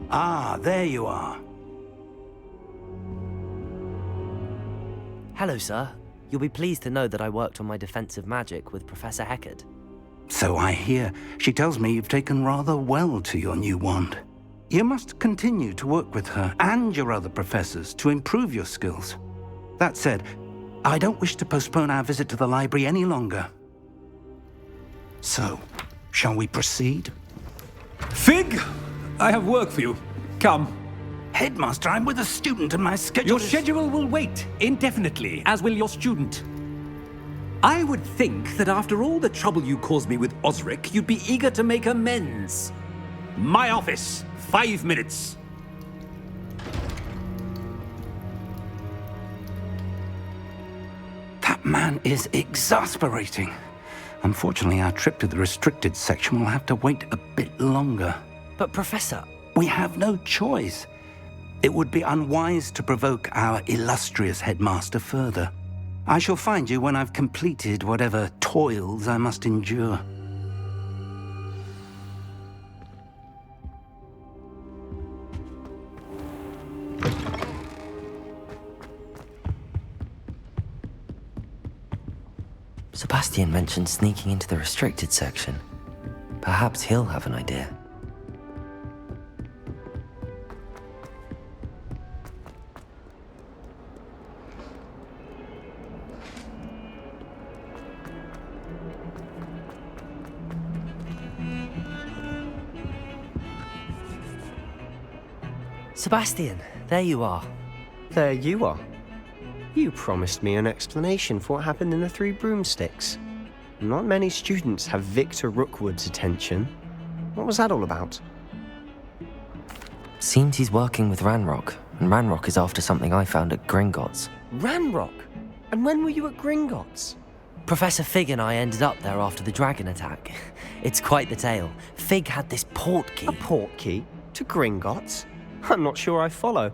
Ah, there you are. Hello, sir. You'll be pleased to know that I worked on my defensive magic with Professor Heckard. So I hear. She tells me you've taken rather well to your new wand. You must continue to work with her and your other professors to improve your skills. That said, I don't wish to postpone our visit to the library any longer. So, shall we proceed? Fig! I have work for you. Come. Headmaster, I'm with a student and my schedule Your schedule will wait indefinitely, as will your student. I would think that after all the trouble you caused me with Osric, you'd be eager to make amends. My office, 5 minutes. That man is exasperating. Unfortunately, our trip to the restricted section will have to wait a bit longer. But Professor... We have no choice. It would be unwise to provoke our illustrious headmaster further. I shall find you when I've completed whatever toils I must endure. Sebastian mentioned sneaking into the restricted section. Perhaps he'll have an idea. Sebastian, there you are. There you are. You promised me an explanation for what happened in the Three Broomsticks. Not many students have Victor Rookwood's attention. What was that all about? Seems he's working with Ranrock, and Ranrock is after something I found at Gringotts. Ranrock? And when were you at Gringotts? Professor Fig and I ended up there after the dragon attack. It's quite the tale. Fig had this port key. A port key? To Gringotts? I'm not sure I follow.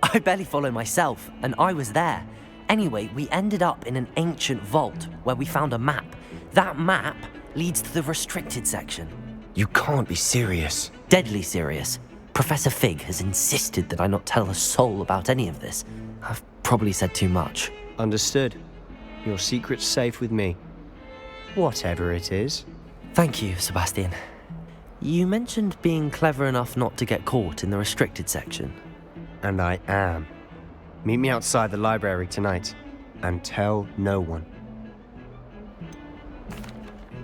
I barely follow myself, and I was there. Anyway, we ended up in an ancient vault where we found a map. That map leads to the restricted section. You can't be serious. Deadly serious. Professor Fig has insisted that I not tell a soul about any of this. I've probably said too much. Understood. Your secret's safe with me. Whatever it is. Thank you, Sebastian. You mentioned being clever enough not to get caught in the restricted section. And I am. Meet me outside the library tonight, and tell no one.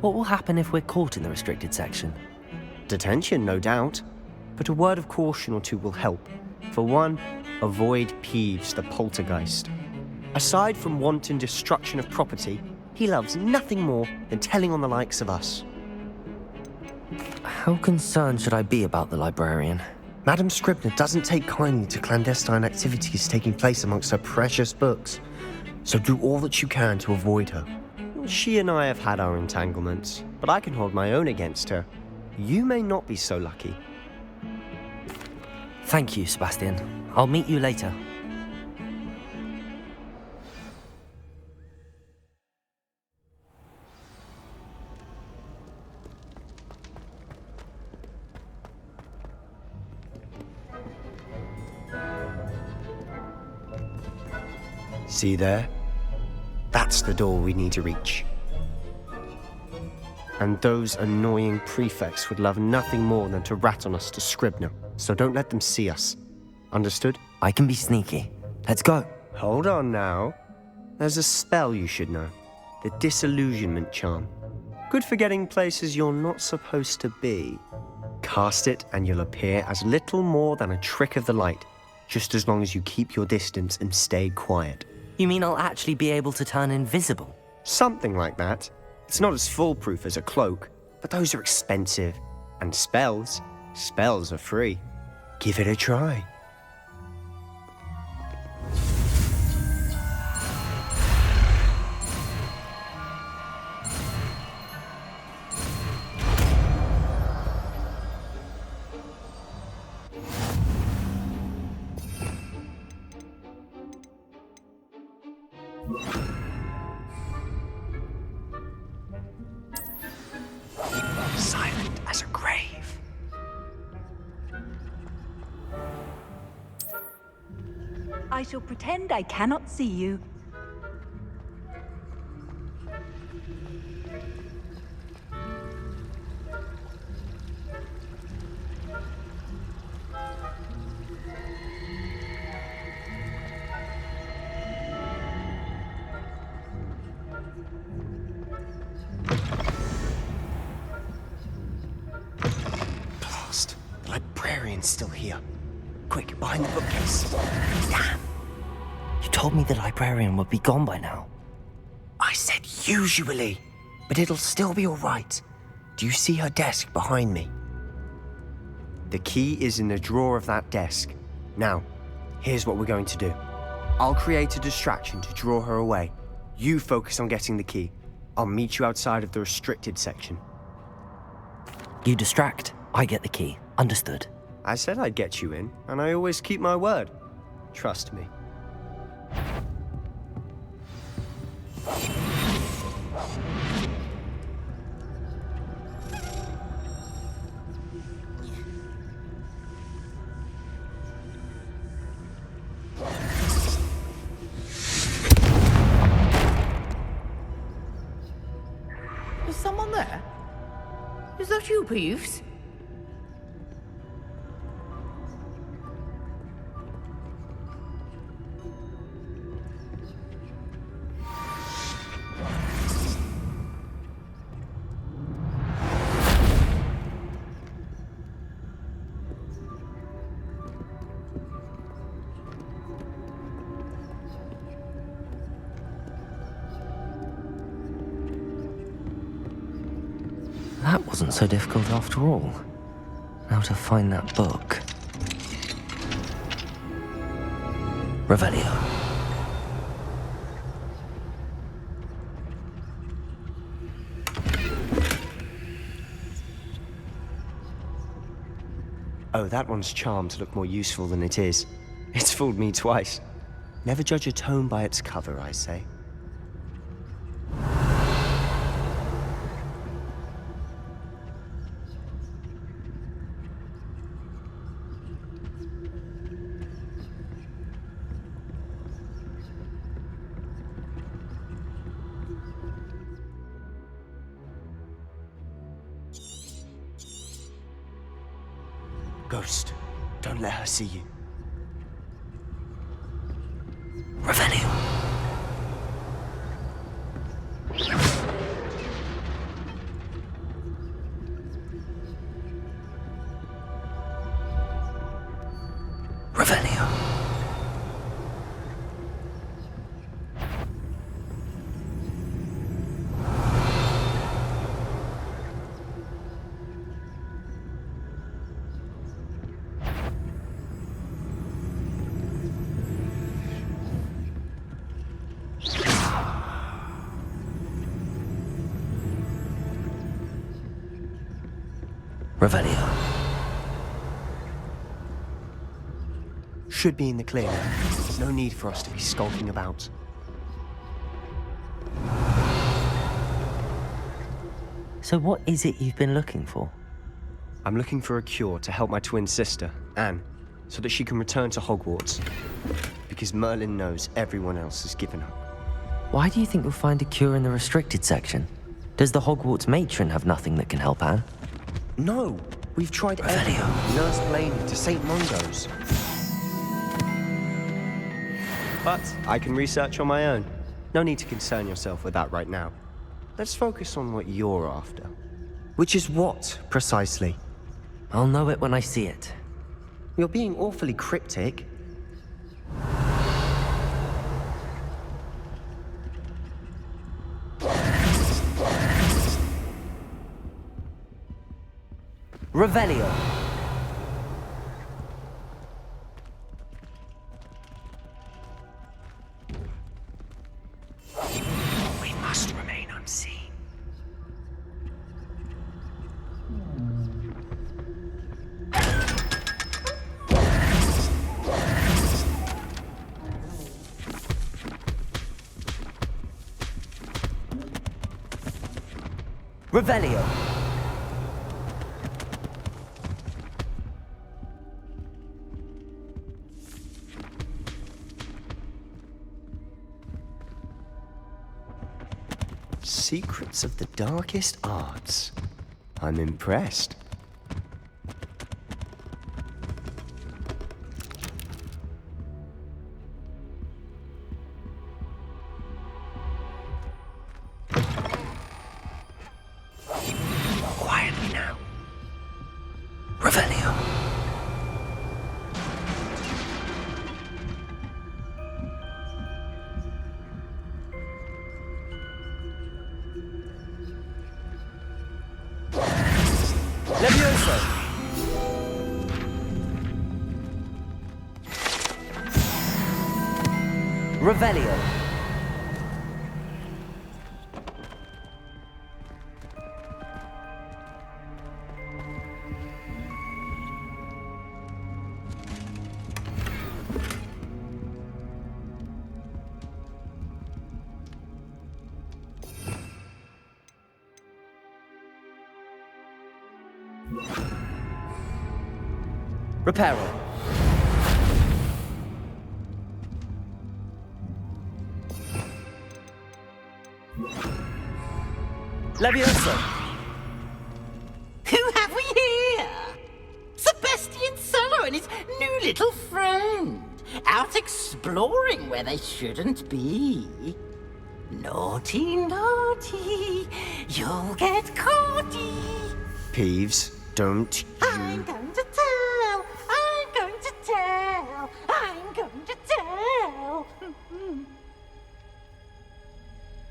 What will happen if we're caught in the restricted section? Detention, no doubt. But a word of caution or two will help. For one, avoid Peeves, the poltergeist. Aside from wanton destruction of property, he loves nothing more than telling on the likes of us. How concerned should I be about the librarian? Madame Scribner doesn't take kindly to clandestine activities taking place amongst her precious books, so do all that you can to avoid her. She and I have had our entanglements, but I can hold my own against her. You may not be so lucky. Thank you, Sebastian. I'll meet you later. See there? That's the door we need to reach. And those annoying prefects would love nothing more than to rat on us to Scribner, so don't let them see us. Understood? I can be sneaky. Let's go. Hold on now. There's a spell you should know. The Disillusionment Charm. Good for getting places you're not supposed to be. Cast it and you'll appear as little more than a trick of the light, just as long as you keep your distance and stay quiet. You mean I'll actually be able to turn invisible? Something like that. It's not as foolproof as a cloak, but those are expensive. And spells are free. Give it a try. Silent as a grave. I shall pretend I cannot see you. Blast. The librarian's still here. Quick, behind the bookcase. Damn. You told me the librarian would be gone by now. I said usually, but it'll still be all right. Do you see her desk behind me? The key is in the drawer of that desk. Now, here's what we're going to do. I'll create a distraction to draw her away. You focus on getting the key. I'll meet you outside of the restricted section. You distract, I get the key. Understood. I said I'd get you in, and I always keep my word. Trust me. Is someone there? Is that you, Peeves? That wasn't so difficult after all. Now to find that book. Revelio. Oh, that one's charmed to look more useful than it is. It's fooled me twice. Never judge a tome by its cover, I say. Ghost, don't let her see you. Revelio. Revelio. Revelio. Should be in the clear. No need for us to be skulking about. So what is it you've been looking for? I'm looking for a cure to help my twin sister, Anne, so that she can return to Hogwarts. Because Merlin knows everyone else has given up. Why do you think you'll find a cure in the restricted section? Does the Hogwarts matron have nothing that can help Anne? No! We've tried everything. Nurse Blaney to St. Mungo's. But I can research on my own. No need to concern yourself with that right now. Let's focus on what you're after. Which is what, precisely? I'll know it when I see it. You're being awfully cryptic. Revelio. We must remain unseen. Revelio. Secrets of the darkest arts. I'm impressed. Quietly now. Revelio. Levioso! Revelio! Reparo. Levioso. Who have we here? Sebastian Solo and his new little friend. Out exploring where they shouldn't be. Naughty, naughty. You'll get caughty. Peeves, don't I'm you... going to tell. I'm going to tell. I'm going to tell.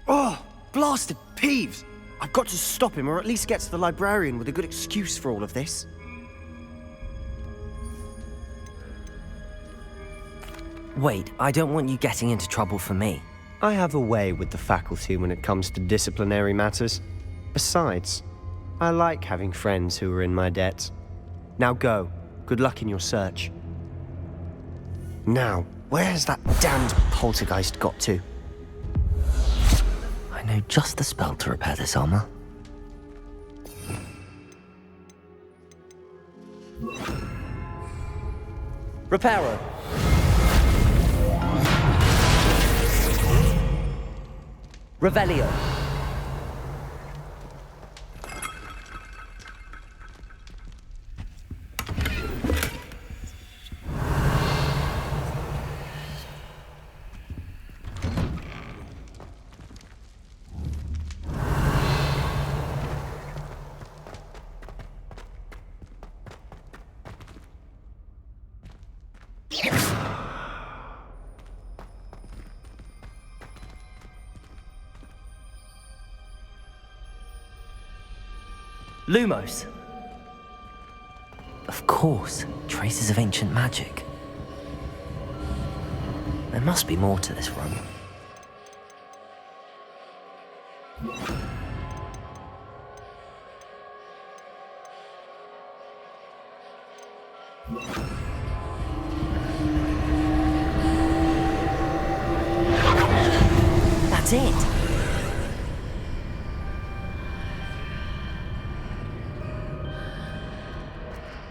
Oh, blasted Peeves! I've got to stop him, or at least get to the librarian with a good excuse for all of this. Wait, I don't want you getting into trouble for me. I have a way with the faculty when it comes to disciplinary matters. Besides, I like having friends who are in my debt. Now go. Good luck in your search. Now, where's that damned poltergeist got to? I know just the spell to repair this armor. Reparo. Revelio. Lumos. Of course, traces of ancient magic. There must be more to this run. That's it.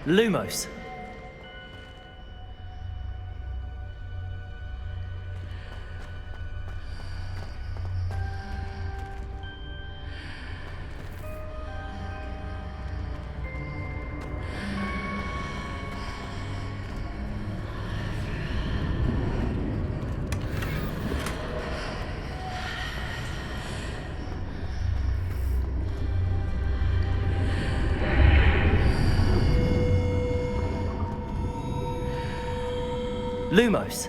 Lumos. Lumos.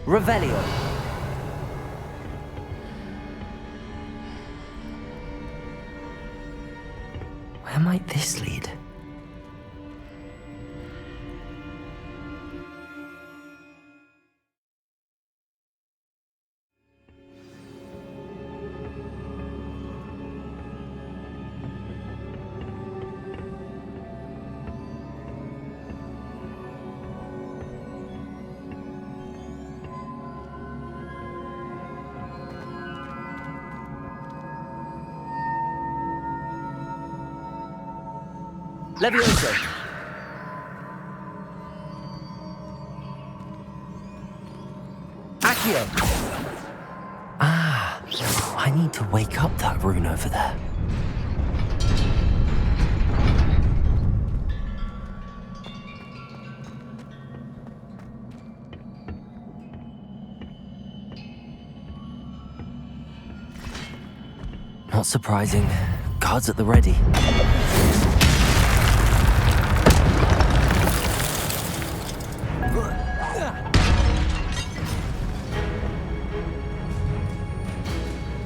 Revelio. Where might this lead? Levioso! Accio! Ah, I need to wake up that rune over there. Not surprising. Guards at the ready.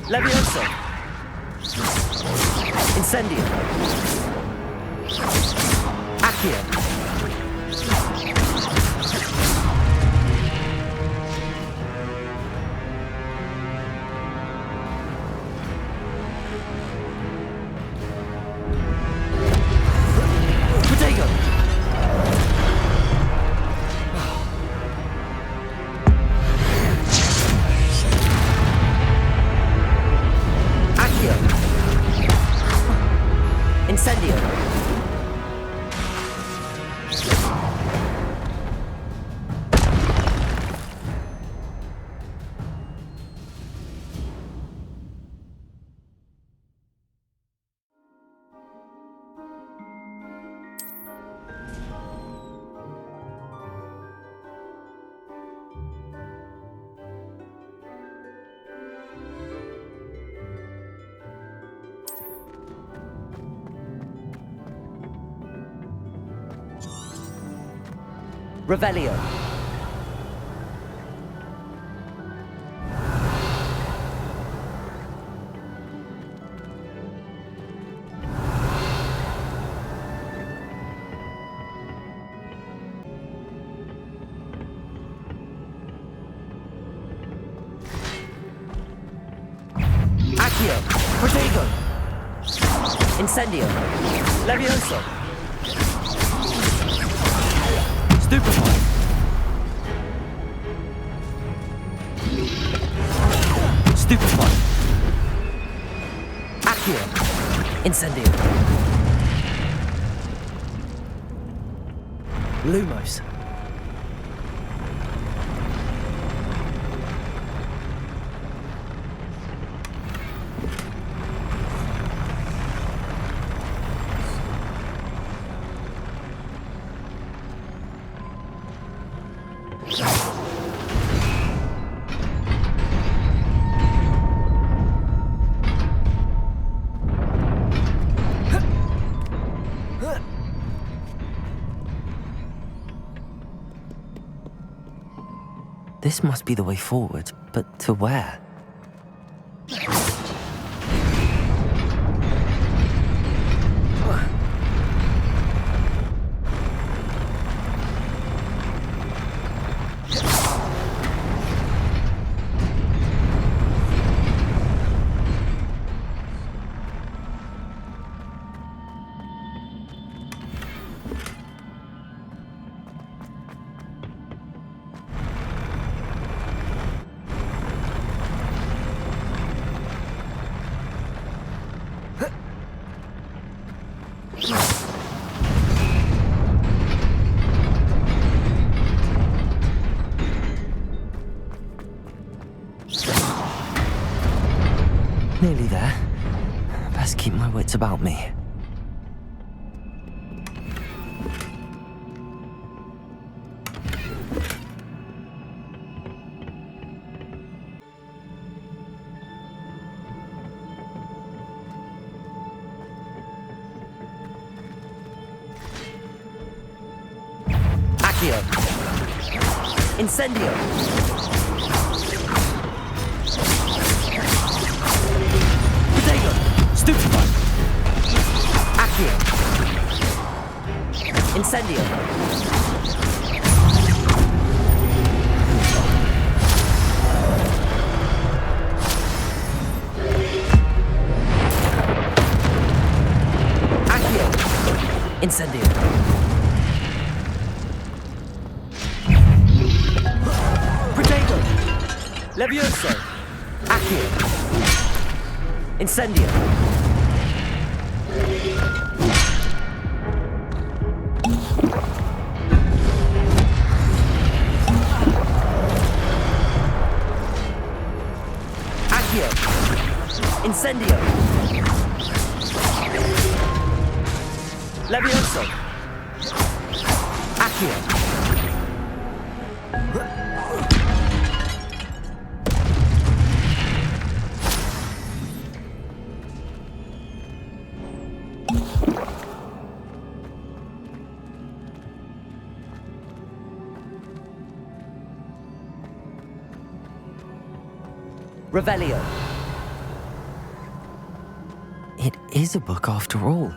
Levioso! Incendio! Accio! Incendio! Revelio. Accio. Protego. Incendio. Levioso. Stupefy. Stupefy. Accio. Incendio. Lumos. This must be the way forward, but to where? Nearly there. Best keep my wits about me. Accio. Incendio. Stupefy! Accio! Incendio! Accio! Incendio! Protego! Levioso! Accio! Incendio! Levioso! Accio! Revelio. It is a book after all.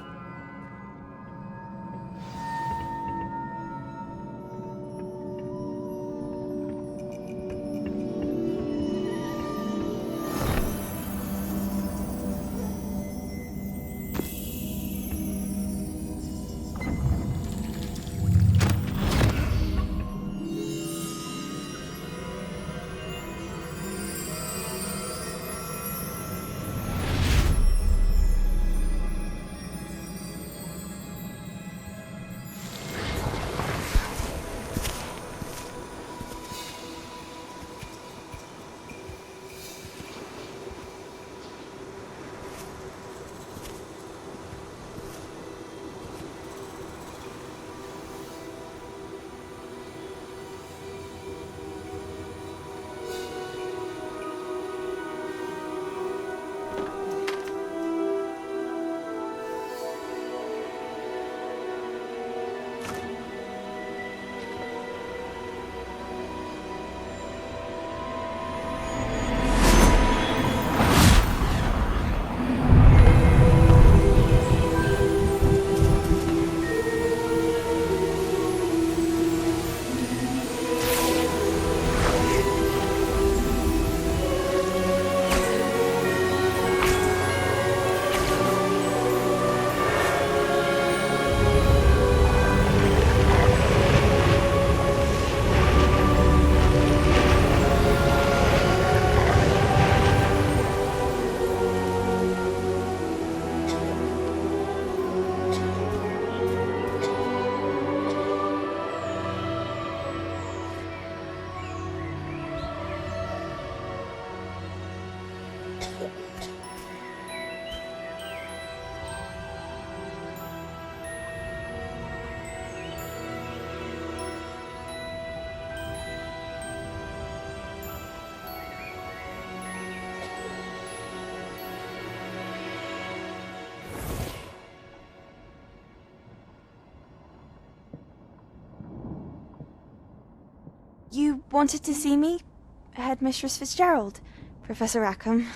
You wanted to see me? Headmistress Fitzgerald? Professor Rackham?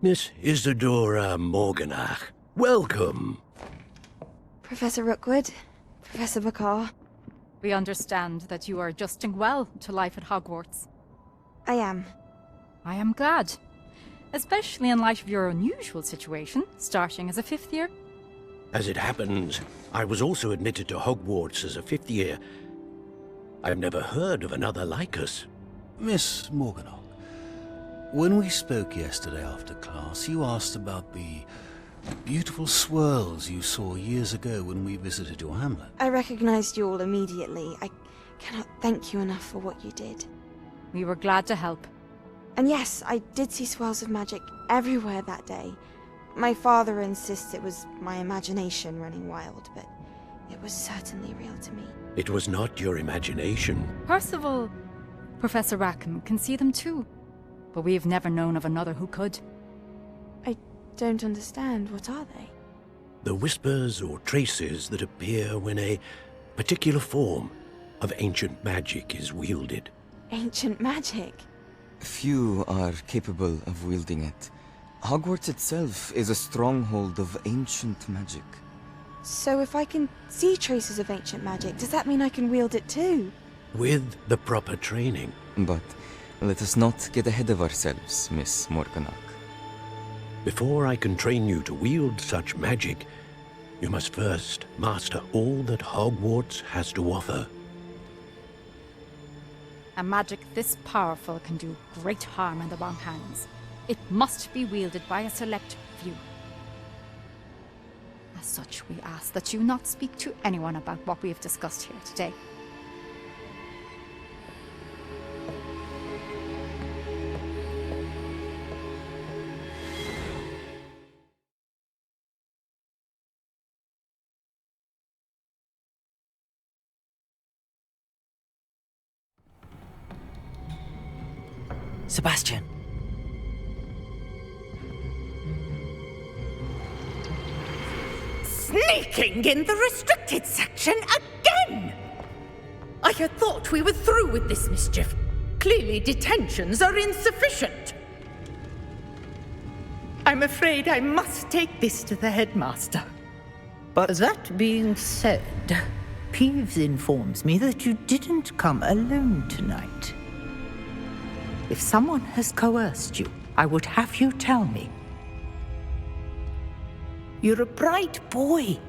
Miss Isadora Morganach, welcome. Professor Rookwood? Professor Bakar? We understand that you are adjusting well to life at Hogwarts. I am. I am glad. Especially in light of your unusual situation, starting as a fifth year. As it happens, I was also admitted to Hogwarts as a fifth year. I've never heard of another like us. Miss Morganach, when we spoke yesterday after class, you asked about the beautiful swirls you saw years ago when we visited your hamlet. I recognized you all immediately. I cannot thank you enough for what you did. We were glad to help. And yes, I did see swirls of magic everywhere that day. My father insists it was my imagination running wild, but it was certainly real to me. It was not your imagination. Percival, Professor Rackham can see them too. But we've never known of another who could. I don't understand. What are they? The whispers or traces that appear when a particular form of ancient magic is wielded. Ancient magic? Few are capable of wielding it. Hogwarts itself is a stronghold of ancient magic. So if I can see traces of ancient magic, does that mean I can wield it too? With the proper training. But let us not get ahead of ourselves, Miss Morganach. Before I can train you to wield such magic, you must first master all that Hogwarts has to offer. A magic this powerful can do great harm in the wrong hands. It must be wielded by a select few. As such, we ask that you not speak to anyone about what we have discussed here today. Sebastian. Sneaking in the restricted section again! I had thought we were through with this mischief. Clearly detentions are insufficient. I'm afraid I must take this to the headmaster. But That being said, Peeves informs me that you didn't come alone tonight. If someone has coerced you, I would have you tell me. You're a bright boy.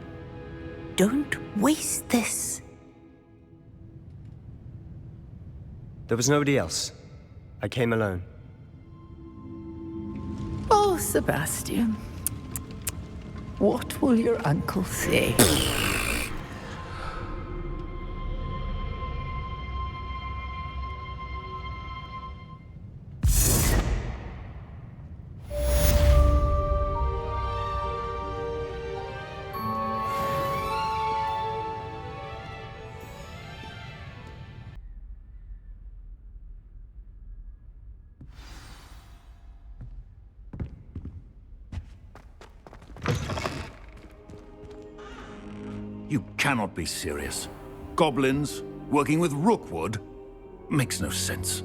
Don't waste this. there was nobody else. I came alone. Oh, Sebastian. What will your uncle say? You cannot be serious. Goblins working with Rookwood makes no sense.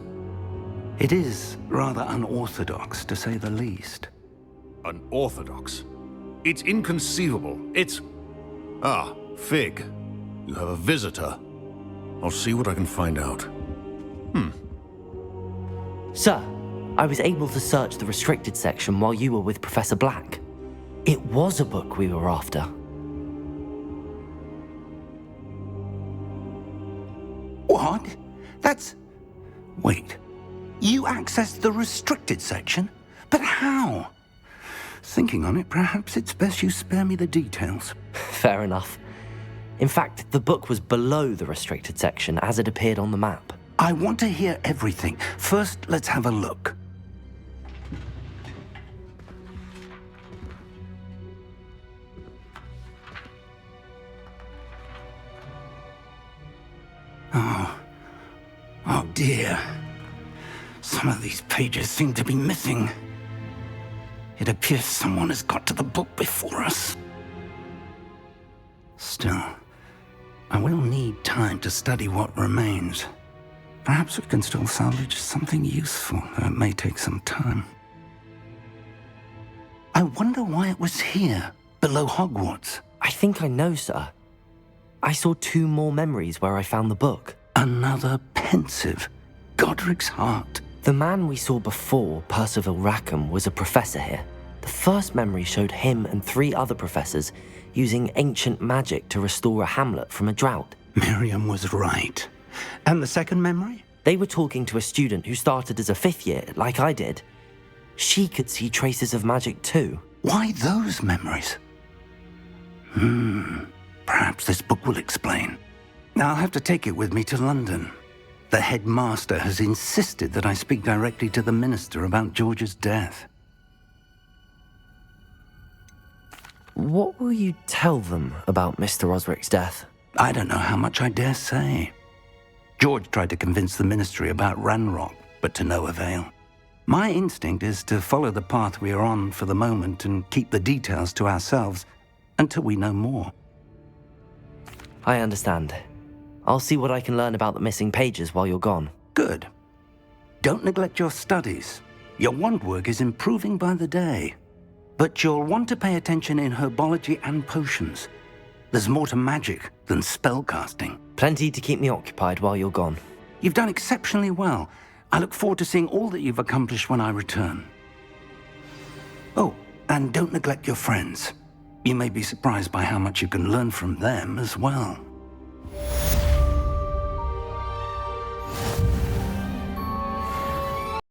It is rather unorthodox, to say the least. Unorthodox? It's inconceivable. It's... Ah, Fig. You have a visitor. I'll see what I can find out. Sir, I was able to search the restricted section while you were with Professor Black. It was a book we were after. What? That's... Wait. You accessed the restricted section? But how? Thinking on it, perhaps it's best you spare me the details. Fair enough. In fact, the book was below the restricted section as it appeared on the map. I want to hear everything. First, let's have a look. Oh dear. Some of these pages seem to be missing. It appears someone has got to the book before us. Still, I will need time to study what remains. Perhaps we can still salvage something useful, though it may take some time. I wonder why it was here, below Hogwarts. I think I know, sir. I saw 2 more memories where I found the book. Another pensive. Godric's heart. The man we saw before, Percival Rackham, was a professor here. The first memory showed him and 3 other professors using ancient magic to restore a hamlet from a drought. Miriam was right. And the second memory? They were talking to a student who started as a 5th year, like I did. She could see traces of magic too. Why those memories? Perhaps this book will explain. Now I'll have to take it with me to London. The headmaster has insisted that I speak directly to the minister about George's death. What will you tell them about Mr. Osric's death? I don't know how much I dare say. George tried to convince the ministry about Ranrock, but to no avail. My instinct is to follow the path we are on for the moment and keep the details to ourselves until we know more. I understand. I'll see what I can learn about the missing pages while you're gone. Good. Don't neglect your studies. Your wand work is improving by the day. But you'll want to pay attention in herbology and potions. There's more to magic than spellcasting. Plenty to keep me occupied while you're gone. You've done exceptionally well. I look forward to seeing all that you've accomplished when I return. Oh, and don't neglect your friends. You may be surprised by how much you can learn from them as well.